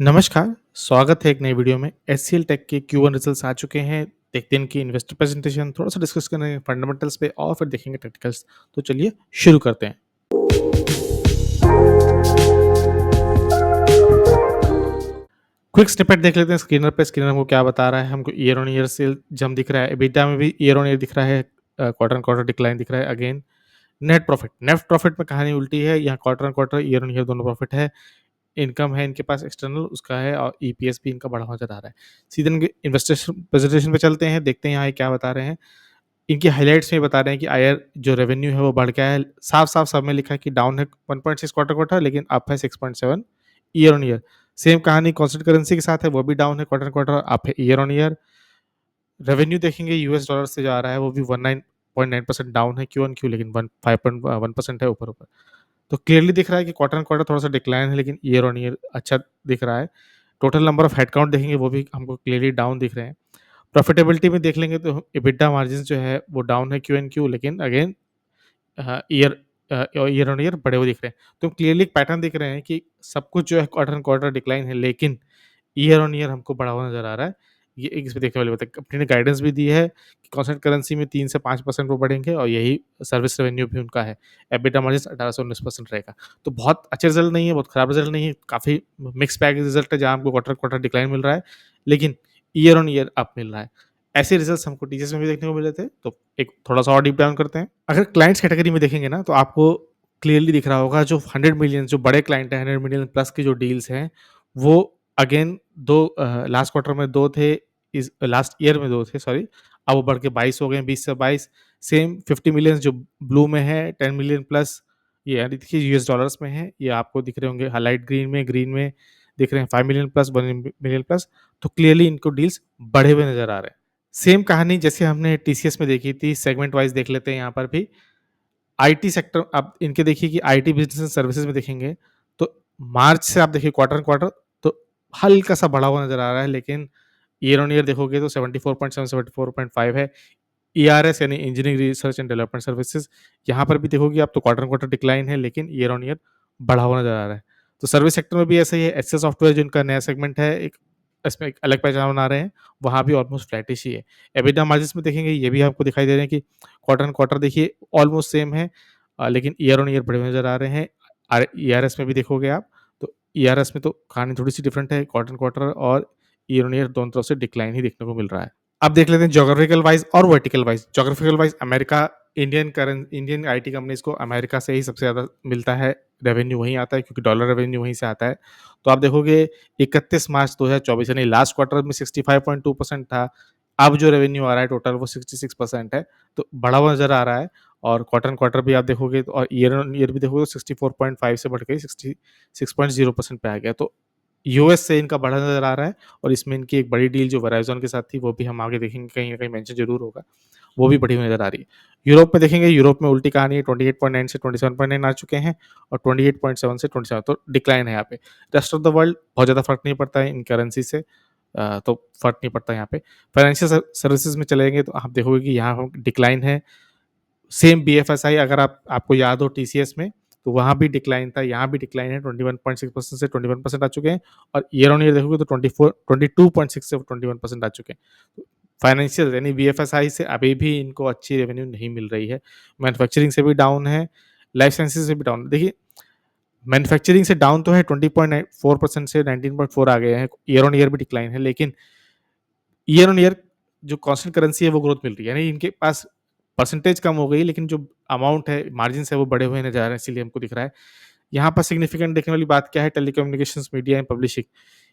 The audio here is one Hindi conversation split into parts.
नमस्कार, स्वागत है एक नई वीडियो में। एचसीएल टेक के Q1 रिजल्ट्स आ चुके हैं। देखते हैं इनकी इन्वेस्टर प्रेजेंटेशन, थोड़ा-सा डिस्कस करेंगे फंडामेंटल्स पे और फिर देखेंगे टेक्निकल्स। तो चलिए शुरू करते हैं। क्विक स्निपेट देख लेते हैं स्क्रीनर पे। स्क्रीनर हमको क्या बता रहा है? हमको year on year cell jump दिख रहा है, एबिटा में भी ईयर ऑन ईयर दिख रहा है, क्वार्टर ऑन क्वार्टर डिक्लाइन दिख रहा है अगेन। नेट प्रॉफिट में कहानी उल्टी है, यहाँ quarter on quarter, year on year दोनों प्रॉफिट है। इनकम है इनके पास एक्सटर्नल उसका है और ईपीएस भी इनका बढ़ा हुआ नज़र आ रहा है। सीधे इनके इन्वेस्टर प्रेजेंटेशन पे चलते हैं, देखते हैं यहाँ ये क्या बता रहे हैं। इनकी हाइलाइट्स में बता रहे हैं कि आईआर जो रेवेन्यू है वो बढ़ गया है। साफ-साफ सब में लिखा है कि डाउन है 1.6 क्वार्टर-क्वार्टर, लेकिन अप है 6.7 ईयर ऑन ईयर। सेम कहानी कांस्टेंट करेंसी के साथ है, वो भी डाउन है क्वार्टर-क्वार्टर, अप है ईयर ऑन ईयर। रेवेन्यू देखेंगे यूएस डॉलर से जो आ रहा है वो भी 19.9% डाउन है क्यू-ऑन-क्यू, लेकिन 5.1% है ऊपर-ऊपर। तो क्लियरली दिख रहा है कि क्वार्टर ऑन क्वार्टर थोड़ा-सा डिक्लाइन है, लेकिन ईयर ऑन ईयर अच्छा दिख रहा है। टोटल नंबर ऑफ हेडकाउंट देखेंगे वो भी हमको क्लियरली डाउन दिख रहे हैं। प्रॉफिटेबिलिटी में देख लेंगे तो एबिटा मार्जिन्स जो है वो डाउन है क्यू-एन-क्यू, लेकिन अगेन ईयर ऑन ईयर बढ़े हुए दिख रहे हैं। तो क्लियरली एक पैटर्न दिख रहे हैं कि सब कुछ जो है क्वार्टर ऑन क्वार्टर डिक्लाइन है, लेकिन ईयर ऑन ईयर हमको बढ़ा हुआ नज़र आ रहा है। ये एक इसमें देखने वाली बात है। कंपनी ने गाइडेंस भी दी है कि कांस्टेंट करेंसी में 3 से 5% वो बढ़ेंगे और यही सर्विस रेवेन्यू भी उनका है। एबिटा मार्जिन्स 18 से 19% रहेगा। तो बहुत अच्छे रिज़ल्ट नहीं है, बहुत खराब रिज़ल्ट नहीं है, काफ़ी मिक्स बैग रिज़ल्ट है जहाँ हमको क्वार्टर क्वार्टर डिक्लाइन मिल रहा है, लेकिन ईयर ऑन ईयर अप मिल रहा है। ऐसे रिज़ल्ट्स हमको टीसीएस में भी देखने को मिले थे, तो एक थोड़ा-सा और डीप डाउन करते हैं। अगर क्लाइंट्स कैटेगरी में देखेंगे ना, तो आपको क्लियरली दिख रहा होगा जो 100 मिलियन जो बड़े क्लाइंट हैं, 100 मिलियन प्लस की जो डील्स हैं, वो अगेन 2 लास्ट क्वार्टर में 2 थे, इस लास्ट ईयर में 2 थे सॉरी, अब वो बढ़ के 22 हो गए हैं, 20 से 22। सेम 50 मिलियन जो ब्लू में है, 10 मिलियन प्लस, ये यानी देखिए यूएस डॉलर्स में है, ये आपको दिख रहे होंगे हाइलाइट ग्रीन में दिख रहे हैं 5 मिलियन प्लस, 1 मिलियन प्लस। तो क्लियरली इनको डील्स बढ़े हुए नज़र आ रहे हैं। सेम कहानी जैसे हमने टीसीएस में देखी थी, सेगमेंट वाइज़ देख लेते हैं यहाँ पर भी। आईटी सेक्टर आप इनके देखिए कि आईटी बिज़नेस एंड सर्विसेज़ में देखेंगे, तो मार्च से आप देखिए क्वार्टर ऑन क्वार्टर तो हल्का-सा बढ़ा हुआ नज़र आ रहा है, लेकिन ईयर ऑन ईयर देखोगे तो 74.7, 74.5 है। ईआरएस यानी engineering research and development services, यहाँ पर भी देखोगे आप तो क्वार्टर ऑन क्वार्टर डिक्लाइन है, लेकिन ईयर ऑन ईयर बढ़ा हुआ नज़र आ रहा है। तो सर्विस सेक्टर में भी ऐसा ही है, एचसीएल सॉफ्टवेयर जो इनका नया सेगमेंट है, एक इसमें एक अलग पहचान बना रहे हैं, वहाँ भी ऑलमोस्ट फ्लैटिश ही है। एबिटा मार्जिन्स में देखेंगे ये भी आपको दिखाई दे रहे हैं कि क्वार्टर ऑन क्वार्टर देखिए ऑलमोस्ट सेम है, लेकिन ईयर ऑन ईयर बढ़े हुए नज़र आ रहे हैं। ईआरएस में भी देखोगे आप, तो ईआरएस में तो कहानी थोड़ी-सी डिफरेंट है, क्वार्टर ऑन क्वार्टर और ईयर ऑन ईयर दोनों तरफ से डिक्लाइन ही देखने को मिल रहा है। अब देख लेते हैं ज्योग्राफिकल वाइज़ और vertical wise. Geographical wise America, Indian IT companies को अमेरिका से ही सबसे ज़्यादा मिलता है, रेवेन्यू वहीं आता है क्योंकि डॉलर रेवेन्यू वहीं से आता है। तो आप देखोगे 31 मार्च 2024 यानी लास्ट क्वार्टर में 65.2% था, अब जो रेवेन्यू आ रहा है टोटल वो 66% है, तो बढ़ा हुआ नज़र आ रहा है। और क्वार्टर ऑन क्वार्टर भी आप देखोगे तो और ईयर ऑन ईयर भी देखोगे तो 64.5 से बढ़ के 66.0% पे आ गया। तो यूएस से इनका बढ़ा नज़र आ रहा है और इसमें इनकी एक बड़ी डील जो वेराइज़न के साथ थी, वो भी हम आगे देखेंगे, कहीं न कहीं मेंशन ज़रूर होगा। वो भी बढ़ी हुई नज़र आ रही है। यूरोप में देखेंगे, यूरोप में उल्टी कहानी है, 28.9 से 27.9 आ चुके हैं और 28.7 से 27, तो डिक्लाइन है यहाँ पे। रेस्ट ऑफ द वर्ल्ड बहुत ज़्यादा फ़र्क नहीं पड़ता है इन करेंसी से, तो फ़र्क नहीं पड़ता यहाँ पे। फाइनेंशियल सर्विसेज़ में चलेंगे तो आप देखोगे कि यहाँ डिक्लाइन है। सेम बीएफएसआई अगर आपको याद हो टीसीएस में, तो वहाँ भी डिक्लाइन था, यहाँ भी डिक्लाइन है, 21.6% से 21% आ चुके हैं और ईयर ऑन ईयर देखोगे तो 22.6 से 21% आ चुके हैं। फाइनेंशियल यानी बीएफएसआई से अभी भी इनको अच्छी रेवेन्यू नहीं मिल रही है। मैन्युफैक्चरिंग से भी डाउन है, लाइफ साइंसेज़ से भी डाउन है। देखिए, मैन्युफैक्चरिंग से डाउन तो है, 20.4% से 19.4 आ गए हैं, ईयर ऑन ईयर भी डिक्लाइन है, लेकिन ईयर ऑन ईयर जो कांस्टेंट करेंसी है वो ग्रोथ मिल रही है, यानी इनके पास परसेंटेज कम हो गई, लेकिन जो अमाउंट है, मार्जिन्स है वो बढ़े हुए नज़र आ रहे हैं, इसीलिए हमको दिख रहा है। यहाँ पर सिग्निफिकेंट देखने वाली बात क्या है, टेलीकम्युनिकेशंस, मीडिया एंड पब्लिशिंग,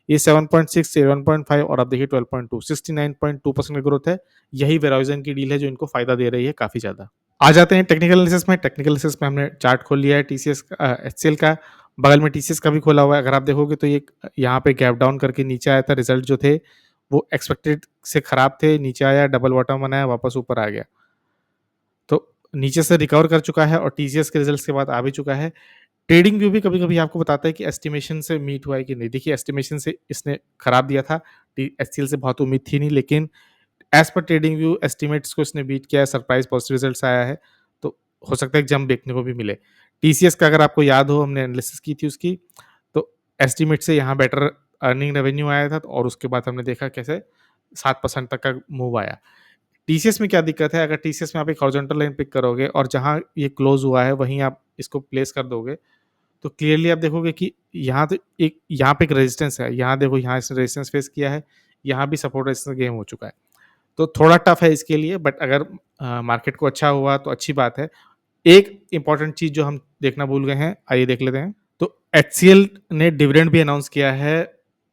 ये 7.6 से 11.5 और अब देखिए 12.2, 69.2% की ग्रोथ है। यही वेराइज़न की डील है जो इनको फ़ायदा दे रही है काफ़ी ज़्यादा। आ जाते हैं टेक्निकल एनालिसिस में। टेक्निकल एनालिसिस में हमने चार्ट खोल लिया है टीसीएस एचसीएल का, बगल में टीसीएस का भी खोला हुआ है। अगर आप देखोगे तो ये यहाँ पे गैप डाउन करके नीचे आया था, रिजल्ट जो थे वो एक्सपेक्टेड से खराब थे, नीचे आया, डबल बॉटम बनाया, वापस ऊपर आ गया। तो नीचे से रिकवर कर चुका है और टीसीएस के रिजल्ट्स के बाद आ भी चुका है। ट्रेडिंग व्यू भी कभी-कभी आपको बताता है कि एस्टिमेशन से मीट हुआ है कि नहीं। देखिए, एस्टिमेशन से इसने खराब दिया था, टी एचसीएल से बहुत उम्मीद थी नहीं, लेकिन as per trading view estimates को इसने बीट किया है, सरप्राइज़ पॉजिटिव रिजल्ट्स आया है, तो हो सकता है एक जंप देखने को भी मिले। टीसीएस का अगर आपको याद हो, हमने एनालिसिस की थी उसकी, तो एस्टिमेट से यहाँ बेटर अर्निंग रेवेन्यू आया था और उसके बाद हमने देखा कैसे 7% तक का मूव आया। टीसीएस में क्या दिक्कत है, अगर टीसीएस में आप एक हॉरिजॉन्टल लाइन पिक करोगे और जहाँ ये क्लोज़ हुआ है वहीं आप इसको प्लेस कर दोगे, तो क्लियरली आप देखोगे कि यहाँ पे एक रेजिस्टेंस है, यहाँ देखो यहाँ इसने रेजिस्टेंस फेस किया है, यहाँ भी सपोर्ट रेजिस्टेंस गेम हो चुका है। तो थोड़ा टफ है इसके लिए, बट अगर मार्केट को अच्छा हुआ तो अच्छी बात है। एक इम्पॉर्टेंट चीज़ जो हम देखना भूल गए हैं, आइए देख लेते हैं। तो एचसीएल ने डिविडेंड भी अनाउंस किया है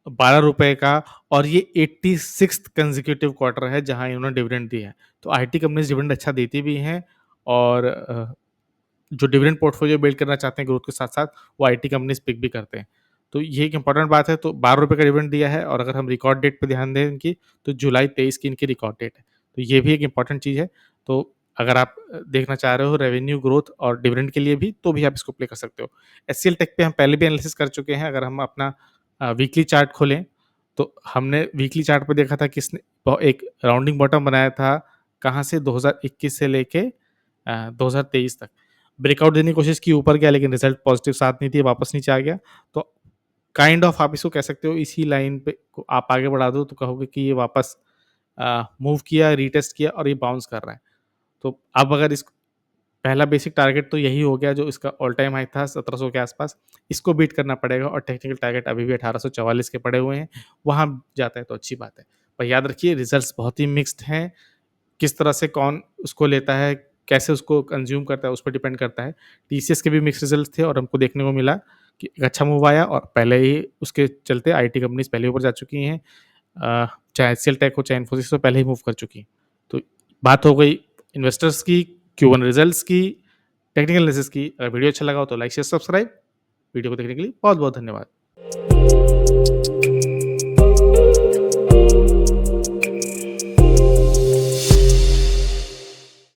₹12 का, और ये 86th कंसेक्यूटिव क्वार्टर है जहाँ इन्होंने डिविडेंड दिया है। तो आईटी कंपनीज़ डिविडेंड अच्छा देती भी हैं, और जो डिविडेंड पोर्टफोलियो बिल्ड करना चाहते हैं ग्रोथ के साथ-साथ, वो आईटी कंपनीज़ पिक भी करते हैं। तो ये एक इम्पोर्टेंट बात है। तो ₹12 का डिविडेंड दिया है, और अगर हम रिकॉर्ड डेट पे ध्यान दें इनकी, तो जुलाई 23 की इनकी रिकॉर्ड डेट है। तो ये भी एक इम्पोर्टेंट चीज़ है। तो अगर आप देखना चाह रहे हो रेवेन्यू ग्रोथ और डिविडेंड के लिए भी, तो भी आप इसको प्ले कर सकते हो। एचसीएल टेक पे हम पहले भी एनालिसिस कर चुके हैं। अगर हम अपना वीकली चार्ट खोलें, तो हमने वीकली चार्ट पे देखा था कि इसने एक राउंडिंग बॉटम बनाया था, कहाँ से 2021 से लेके 2023 तक। ब्रेकआउट देने की कोशिश की, ऊपर गया, लेकिन रिजल्ट पॉजिटिव साथ नहीं दिए, वापस नीचे आ गया। तो काइंड ऑफ आप इसको कह सकते हो, इसी लाइन पे को आप आगे बढ़ा दो तो कहोगे कि ये वापस मूव किया, रीटेस्ट किया और ये बाउंस कर रहा है। तो अब अगर इस पहला बेसिक टारगेट तो यही हो गया जो इसका ऑल टाइम हाई था 1700 के आसपास, इसको बीट करना पड़ेगा, और टेक्निकल टारगेट अभी भी 1844 के पड़े हुए हैं, वहाँ जाता है तो अच्छी बात है। पर याद रखिए रिजल्ट्स बहुत ही मिक्स्ड हैं, किस तरह से कौन उसको लेता है, कैसे उसको कंज़्यूम करता है, उस पे डिपेंड करता है। टीसीएस के भी मिक्स्ड रिजल्ट्स थे और हमको देखने को मिला कि एक अच्छा मूव आया, और पहले ही उसके चलते आईटी कंपनीज़ पहले ऊपर जा चुकी हैं। चाहे एचसीएल टेक हो, चाहे इन्फोसिस हो, पहले ही मूव कर चुकी हैं। तो बात हो गई इन्वेस्टर्स की, Q1 रिजल्ट्स की, टेक्निकल एनालिसिस की। अगर वीडियो अच्छा लगा हो तो लाइक, शेयर, सब्सक्राइब। वीडियो को देखने के लिए बहुत-बहुत धन्यवाद।